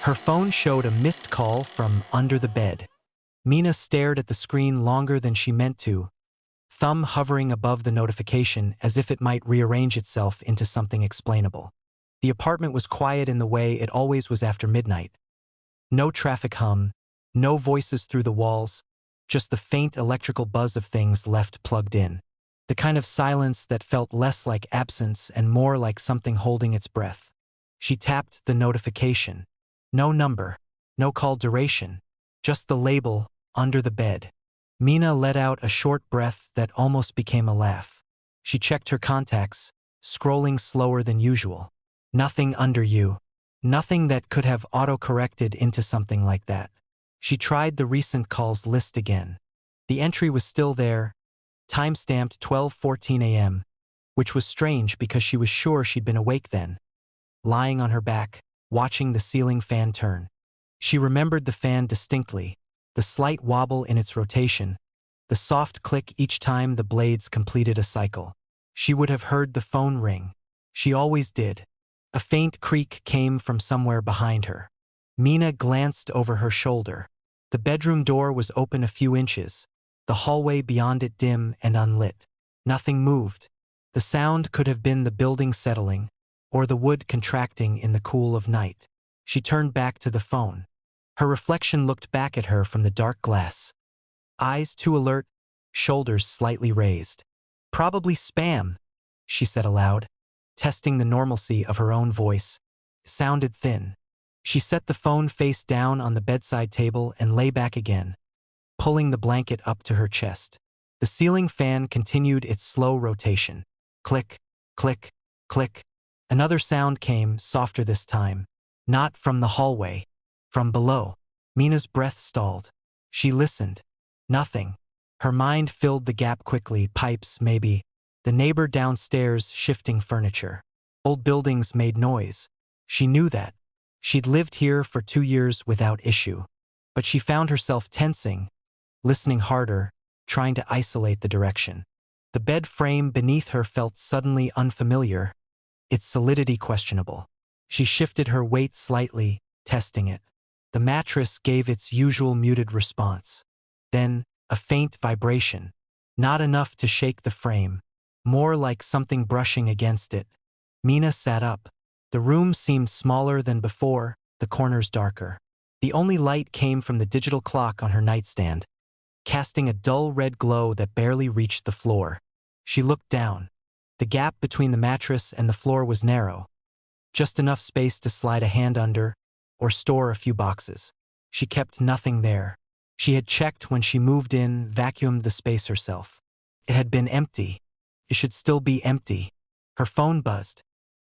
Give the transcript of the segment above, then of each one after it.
Her phone showed a missed call from under the bed. Mina stared at the screen longer than she meant to, thumb hovering above the notification as if it might rearrange itself into something explainable. The apartment was quiet in the way it always was after midnight. No traffic hum, no voices through the walls, just the faint electrical buzz of things left plugged in. The kind of silence that felt less like absence and more like something holding its breath. She tapped the notification. No number, no call duration, just the label, under the bed. Mina let out a short breath that almost became a laugh. She checked her contacts, scrolling slower than usual. Nothing under you. Nothing that could have auto-corrected into something like that. She tried the recent calls list again. The entry was still there, time-stamped 12:14 a.m., which was strange because she was sure she'd been awake then. Lying on her back, watching the ceiling fan turn. She remembered the fan distinctly, the slight wobble in its rotation, the soft click each time the blades completed a cycle. She would have heard the phone ring. She always did. A faint creak came from somewhere behind her. Mina glanced over her shoulder. The bedroom door was open a few inches, the hallway beyond it dim and unlit. Nothing moved. The sound could have been the building settling, or the wood contracting in the cool of night. She turned back to the phone. Her reflection looked back at her from the dark glass. Eyes too alert, shoulders slightly raised. "Probably spam," she said aloud, testing the normalcy of her own voice. It sounded thin. She set the phone face down on the bedside table and lay back again, pulling the blanket up to her chest. The ceiling fan continued its slow rotation. Click, click, click. Another sound came, softer this time. Not from the hallway. From below. Mina's breath stalled. She listened. Nothing. Her mind filled the gap quickly. Pipes, maybe. The neighbor downstairs shifting furniture. Old buildings made noise. She knew that. She'd lived here for 2 years without issue. But she found herself tensing, listening harder, trying to isolate the direction. The bed frame beneath her felt suddenly unfamiliar, its solidity questionable. She shifted her weight slightly, testing it. The mattress gave its usual muted response. Then, a faint vibration. Not enough to shake the frame. More like something brushing against it. Mina sat up. The room seemed smaller than before, the corners darker. The only light came from the digital clock on her nightstand, casting a dull red glow that barely reached the floor. She looked down. The gap between the mattress and the floor was narrow. Just enough space to slide a hand under, or store a few boxes. She kept nothing there. She had checked when she moved in, vacuumed the space herself. It had been empty. It should still be empty. Her phone buzzed.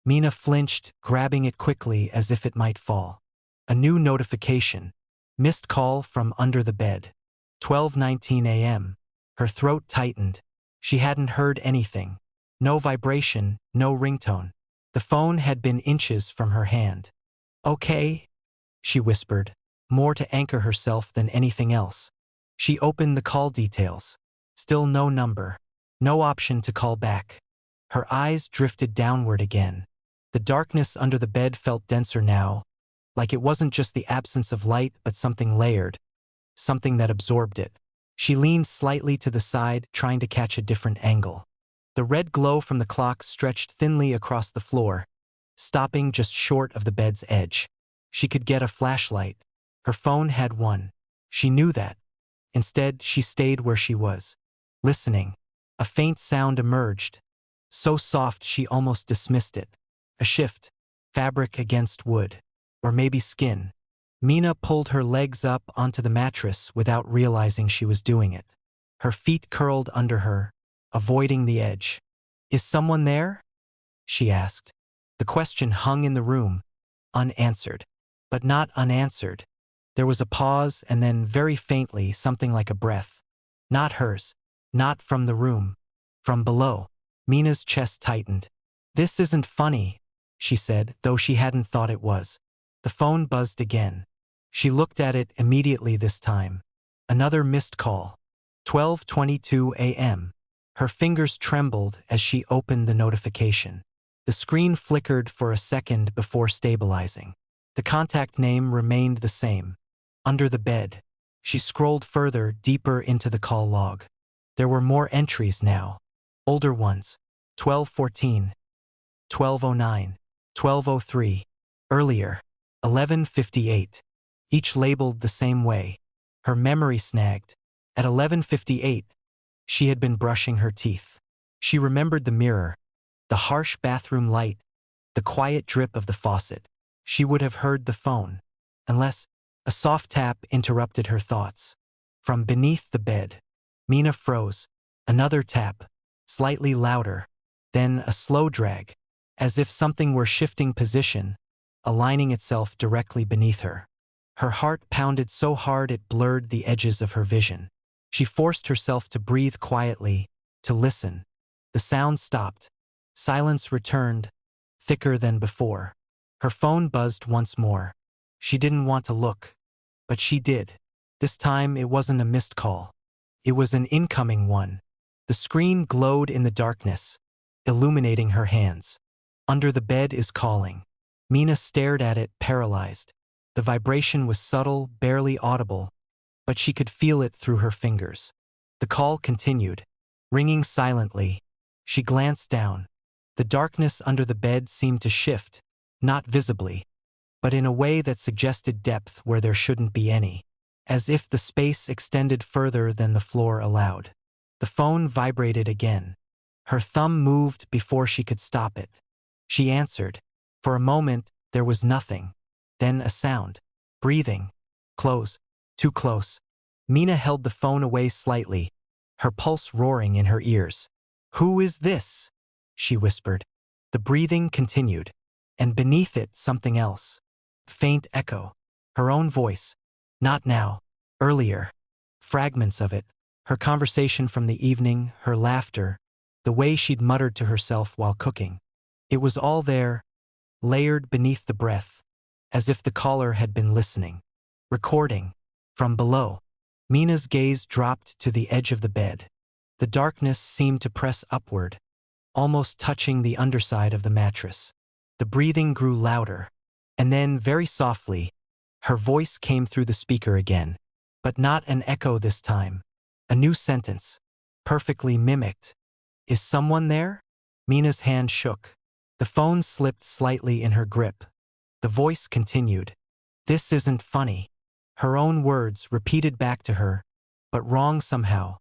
Mina flinched, grabbing it quickly as if it might fall. A new notification. Missed call from under the bed. 12:19 a.m. Her throat tightened. She hadn't heard anything. No vibration, no ringtone. The phone had been inches from her hand. "Okay," she whispered, more to anchor herself than anything else. She opened the call details. Still no number. No option to call back. Her eyes drifted downward again. The darkness under the bed felt denser now, like it wasn't just the absence of light but something layered, something that absorbed it. She leaned slightly to the side, trying to catch a different angle. The red glow from the clock stretched thinly across the floor, stopping just short of the bed's edge. She could get a flashlight. Her phone had one. She knew that. Instead, she stayed where she was, listening. A faint sound emerged, so soft she almost dismissed it. A shift, fabric against wood, or maybe skin. Mina pulled her legs up onto the mattress without realizing she was doing it. Her feet curled under her, avoiding the edge. "Is someone there?" she asked. The question hung in the room, unanswered. But not unanswered. There was a pause and then, very faintly, something like a breath. Not hers. Not from the room. From below. Mina's chest tightened. "This isn't funny," she said, though she hadn't thought it was. The phone buzzed again. She looked at it immediately this time. Another missed call. 12:22 a.m. Her fingers trembled as she opened the notification. The screen flickered for a second before stabilizing. The contact name remained the same. Under the bed. She scrolled further, deeper into the call log. There were more entries now. Older ones. 12:14, 12:09, 12:03. Earlier. 11:58. Each labeled the same way. Her memory snagged. At 11:58, she had been brushing her teeth. She remembered the mirror, the harsh bathroom light, the quiet drip of the faucet. She would have heard the phone, unless a soft tap interrupted her thoughts. From beneath the bed, Mina froze. Another tap, slightly louder, then a slow drag, as if something were shifting position, aligning itself directly beneath her. Her heart pounded so hard it blurred the edges of her vision. She forced herself to breathe quietly, to listen. The sound stopped. Silence returned, thicker than before. Her phone buzzed once more. She didn't want to look, but she did. This time it wasn't a missed call. It was an incoming one. The screen glowed in the darkness, illuminating her hands. Under the bed is calling. Mina stared at it, paralyzed. The vibration was subtle, barely audible, but she could feel it through her fingers. The call continued, ringing silently. She glanced down. The darkness under the bed seemed to shift, not visibly, but in a way that suggested depth where there shouldn't be any, as if the space extended further than the floor allowed. The phone vibrated again. Her thumb moved before she could stop it. She answered. For a moment, there was nothing. Then a sound. Breathing. Close. Too close. Mina held the phone away slightly, her pulse roaring in her ears. "Who is this?" she whispered. The breathing continued, and beneath it something else. Faint echo. Her own voice. Not now. Earlier. Fragments of it. Her conversation from the evening, her laughter, the way she'd muttered to herself while cooking. It was all there, layered beneath the breath, as if the caller had been listening. Recording. From below. Mina's gaze dropped to the edge of the bed. The darkness seemed to press upward, almost touching the underside of the mattress. The breathing grew louder, and then, very softly, her voice came through the speaker again, but not an echo this time. A new sentence, perfectly mimicked. "Is someone there?" Mina's hand shook. The phone slipped slightly in her grip. The voice continued. "This isn't funny." Her own words repeated back to her, but wrong somehow.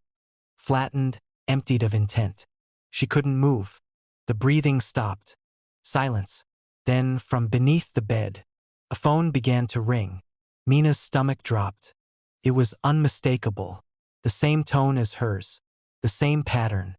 Flattened, emptied of intent. She couldn't move. The breathing stopped. Silence. Then, from beneath the bed, a phone began to ring. Mina's stomach dropped. It was unmistakable. The same tone as hers. The same pattern.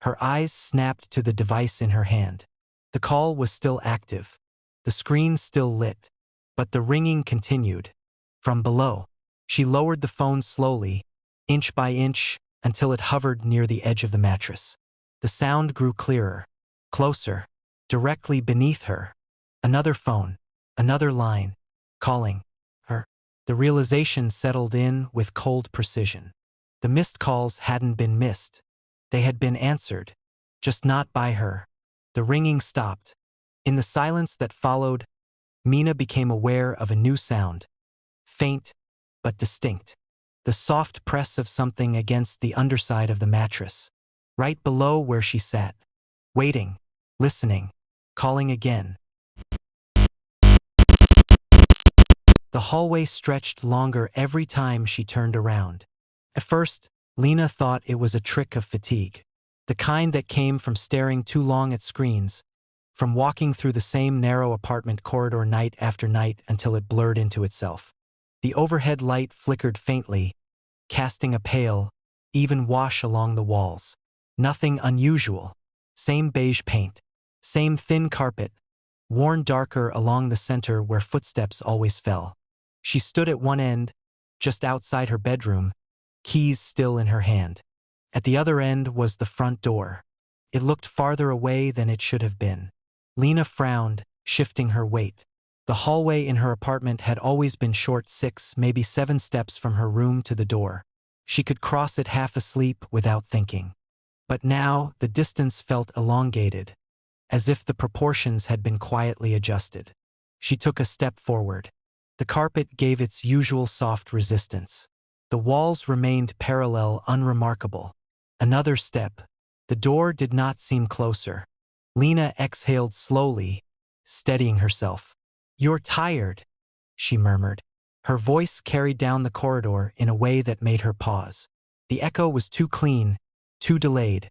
Her eyes snapped to the device in her hand. The call was still active. The screen still lit. But the ringing continued. From below. She lowered the phone slowly, inch by inch, until it hovered near the edge of the mattress. The sound grew clearer. Closer. Directly beneath her. Another phone. Another line. Calling. Her. The realization settled in with cold precision. The missed calls hadn't been missed. They had been answered. Just not by her. The ringing stopped. In the silence that followed, Mina became aware of a new sound. Faint, but distinct. The soft press of something against the underside of the mattress. Right below where she sat. Waiting. Listening. Calling again. The hallway stretched longer every time she turned around. At first, Lena thought it was a trick of fatigue. The kind that came from staring too long at screens, from walking through the same narrow apartment corridor night after night until it blurred into itself. The overhead light flickered faintly, casting a pale, even wash along the walls. Nothing unusual. Same beige paint. Same thin carpet, worn darker along the center where footsteps always fell. She stood at one end, just outside her bedroom, keys still in her hand. At the other end was the front door. It looked farther away than it should have been. Lena frowned, shifting her weight. The hallway in her apartment had always been short 6, maybe 7 steps from her room to the door. She could cross it half asleep without thinking. But now the distance felt elongated, as if the proportions had been quietly adjusted. She took a step forward. The carpet gave its usual soft resistance. The walls remained parallel, unremarkable. Another step. The door did not seem closer. Lena exhaled slowly, steadying herself. "You're tired," she murmured. Her voice carried down the corridor in a way that made her pause. The echo was too clean, too delayed,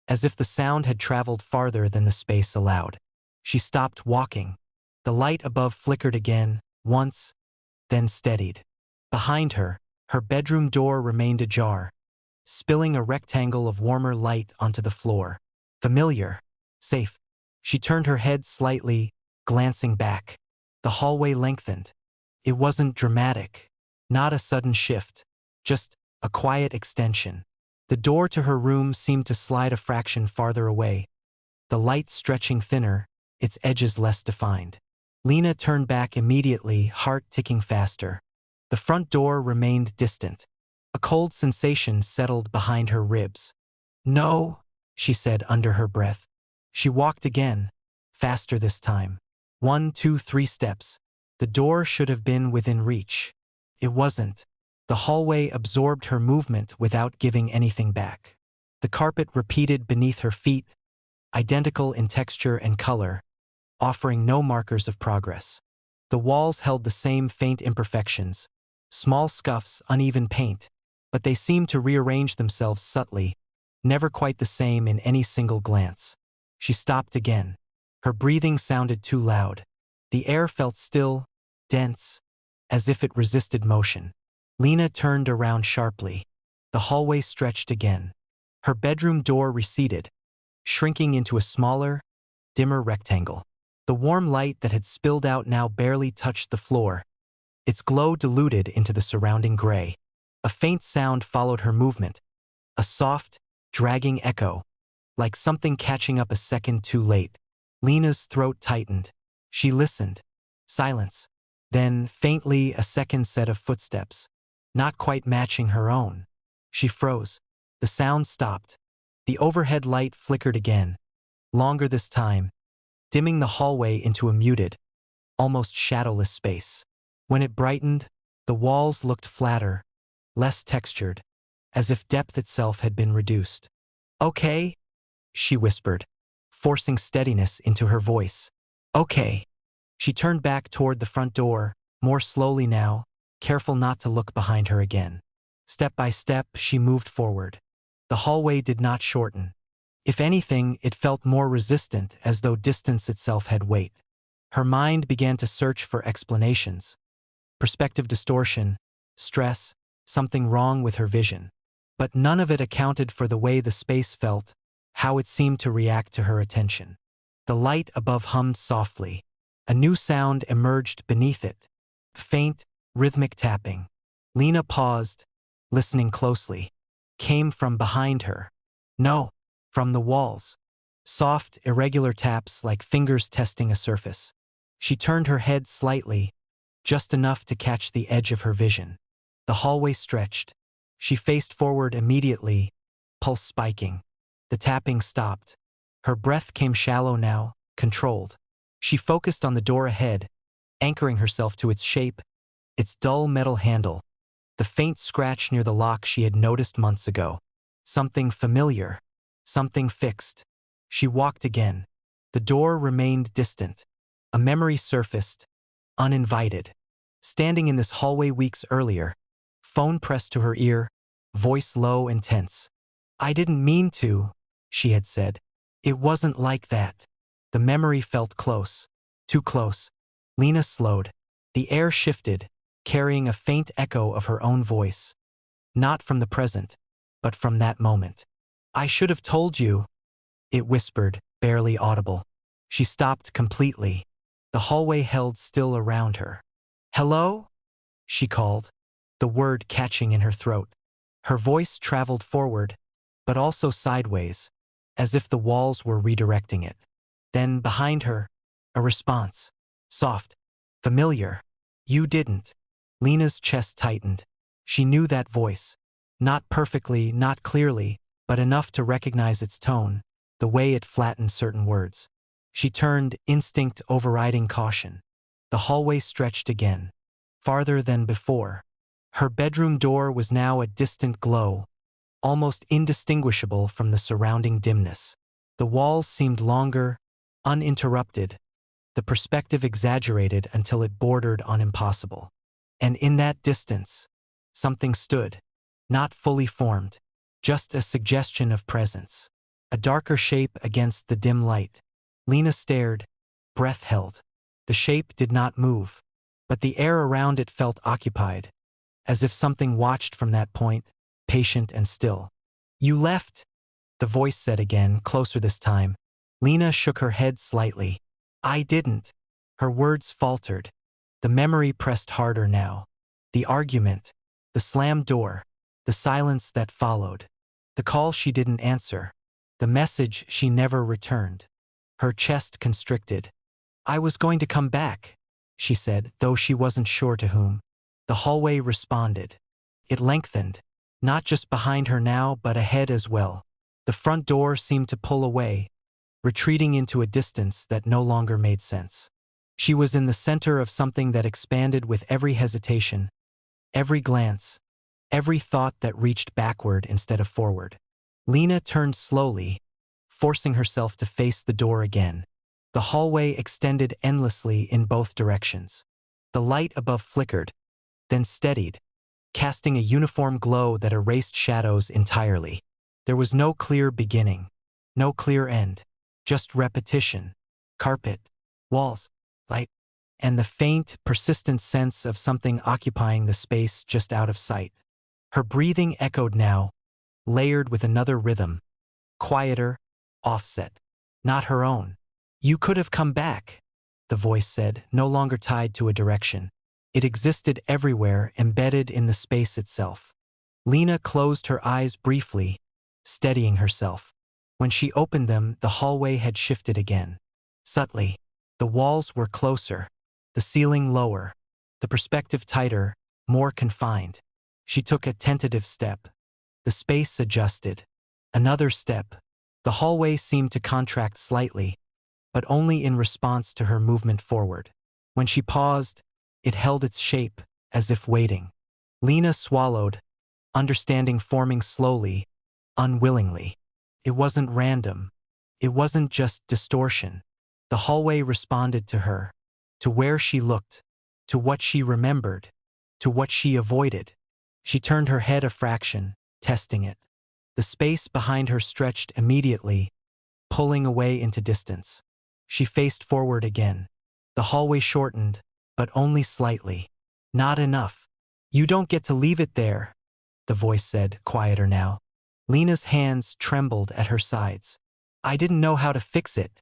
as if the sound had traveled farther than the space allowed. She stopped walking. The light above flickered again, once, then steadied. Behind her, her bedroom door remained ajar, spilling a rectangle of warmer light onto the floor. Familiar. Safe. She turned her head slightly, glancing back. The hallway lengthened. It wasn't dramatic. Not a sudden shift. Just a quiet extension. The door to her room seemed to slide a fraction farther away, the light stretching thinner, its edges less defined. Lena turned back immediately, heart ticking faster. The front door remained distant. A cold sensation settled behind her ribs. "No," she said under her breath. She walked again, faster this time. 1, 2, 3 steps. The door should have been within reach. It wasn't. The hallway absorbed her movement without giving anything back. The carpet repeated beneath her feet, identical in texture and color, offering no markers of progress. The walls held the same faint imperfections, small scuffs, uneven paint, but they seemed to rearrange themselves subtly, never quite the same in any single glance. She stopped again. Her breathing sounded too loud. The air felt still, dense, as if it resisted motion. Lena turned around sharply. The hallway stretched again. Her bedroom door receded, shrinking into a smaller, dimmer rectangle. The warm light that had spilled out now barely touched the floor, its glow diluted into the surrounding gray. A faint sound followed her movement, a soft, dragging echo, like something catching up a second too late. Lena's throat tightened. She listened. Silence. Then, faintly, a second set of footsteps, not quite matching her own. She froze. The sound stopped. The overhead light flickered again, longer this time, dimming the hallway into a muted, almost shadowless space. When it brightened, the walls looked flatter, less textured, as if depth itself had been reduced. "Okay," she whispered, forcing steadiness into her voice. "Okay." She turned back toward the front door, more slowly now, careful not to look behind her again. Step by step, she moved forward. The hallway did not shorten. If anything, it felt more resistant, as though distance itself had weight. Her mind began to search for explanations. Perspective distortion, stress, something wrong with her vision. But none of it accounted for the way the space felt, how it seemed to react to her attention. The light above hummed softly. A new sound emerged beneath it. Faint, rhythmic tapping. Lena paused, listening closely. Came from behind her. No, from the walls. Soft, irregular taps like fingers testing a surface. She turned her head slightly, just enough to catch the edge of her vision. The hallway stretched. She faced forward immediately, pulse spiking. The tapping stopped. Her breath came shallow now, controlled. She focused on the door ahead, anchoring herself to its shape, its dull metal handle, the faint scratch near the lock she had noticed months ago. Something familiar, something fixed. She walked again. The door remained distant. A memory surfaced, uninvited. Standing in this hallway weeks earlier, phone pressed to her ear, voice low and tense. "I didn't mean to," she had said. "It wasn't like that." The memory felt close, too close. Lena slowed. The air shifted, carrying a faint echo of her own voice. Not from the present, but from that moment. "I should have told you," it whispered, barely audible. She stopped completely. The hallway held still around her. "Hello?" she called, the word catching in her throat. Her voice traveled forward, but also sideways, as if the walls were redirecting it. Then, behind her, a response. Soft. Familiar. "You didn't." Lena's chest tightened. She knew that voice. Not perfectly, not clearly, but enough to recognize its tone, the way it flattened certain words. She turned, instinct overriding caution. The hallway stretched again, farther than before. Her bedroom door was now a distant glow, almost indistinguishable from the surrounding dimness. The walls seemed longer, uninterrupted, the perspective exaggerated until it bordered on impossible. And in that distance, something stood, not fully formed, just a suggestion of presence. A darker shape against the dim light. Lena stared, breath held. The shape did not move, but the air around it felt occupied, as if something watched from that point, patient and still. "You left," the voice said again, closer this time. Lena shook her head slightly. "I didn't." Her words faltered. The memory pressed harder now. The argument, the slammed door, the silence that followed, the call she didn't answer, the message she never returned. Her chest constricted. "I was going to come back," she said, though she wasn't sure to whom. The hallway responded. It lengthened, not just behind her now, but ahead as well. The front door seemed to pull away, retreating into a distance that no longer made sense. She was in the center of something that expanded with every hesitation, every glance, every thought that reached backward instead of forward. Lena turned slowly, forcing herself to face the door again. The hallway extended endlessly in both directions. The light above flickered, then steadied, casting a uniform glow that erased shadows entirely. There was no clear beginning, no clear end, just repetition, carpet, walls, light, and the faint, persistent sense of something occupying the space just out of sight. Her breathing echoed now, layered with another rhythm, quieter, offset, not her own. "You could have come back," the voice said, no longer tied to a direction. It existed everywhere, embedded in the space itself. Lena closed her eyes briefly, steadying herself. When she opened them, the hallway had shifted again. Subtly, the walls were closer, the ceiling lower, the perspective tighter, more confined. She took a tentative step. The space adjusted. Another step. The hallway seemed to contract slightly, but only in response to her movement forward. When she paused, it held its shape, as if waiting. Lena swallowed, understanding forming slowly, unwillingly. It wasn't random. It wasn't just distortion. The hallway responded to her, to where she looked, to what she remembered, to what she avoided. She turned her head a fraction, testing it. The space behind her stretched immediately, pulling away into distance. She faced forward again. The hallway shortened, but only slightly. "Not enough. You don't get to leave it there," the voice said, quieter now. Lena's hands trembled at her sides. "I didn't know how to fix it,"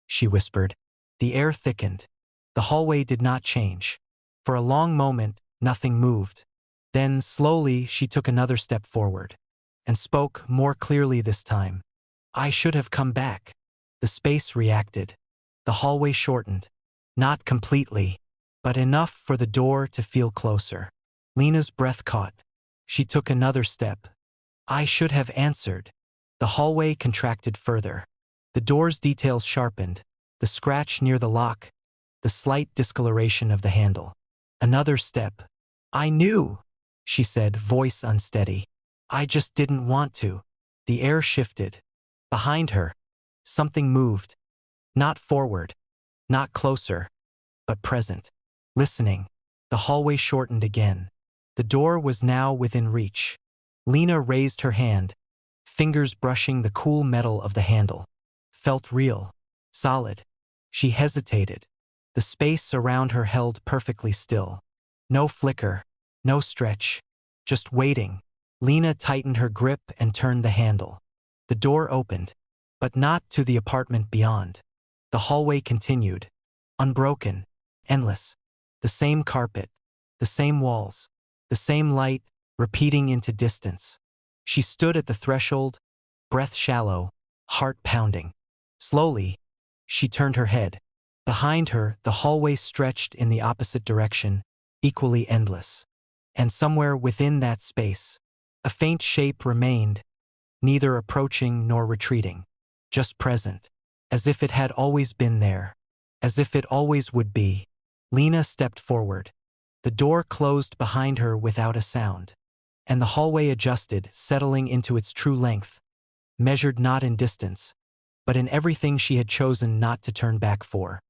she whispered. The air thickened. The hallway did not change. For a long moment, nothing moved. Then, slowly, she took another step forward, and spoke more clearly this time. "I should have come back." The space reacted. The hallway shortened. Not completely, but enough for the door to feel closer. Lena's breath caught. She took another step. "I should have answered." The hallway contracted further. The door's details sharpened, the scratch near the lock, the slight discoloration of the handle. Another step. "I knew," she said, voice unsteady. "I just didn't want to." The air shifted. Behind her, something moved. Not forward, not closer, but present. Listening. The hallway shortened again. The door was now within reach. Lena raised her hand, fingers brushing the cool metal of the handle. Felt real, solid. She hesitated. The space around her held perfectly still. No flicker, no stretch, just waiting. Lena tightened her grip and turned the handle. The door opened, but not to the apartment beyond. The hallway continued, unbroken, endless. The same carpet, the same walls, the same light, repeating into distance. She stood at the threshold, breath shallow, heart pounding. Slowly, she turned her head. Behind her, the hallway stretched in the opposite direction, equally endless. And somewhere within that space, a faint shape remained, neither approaching nor retreating, just present, as if it had always been there, as if it always would be. Lena stepped forward. The door closed behind her without a sound, and the hallway adjusted, settling into its true length, measured not in distance, but in everything she had chosen not to turn back for.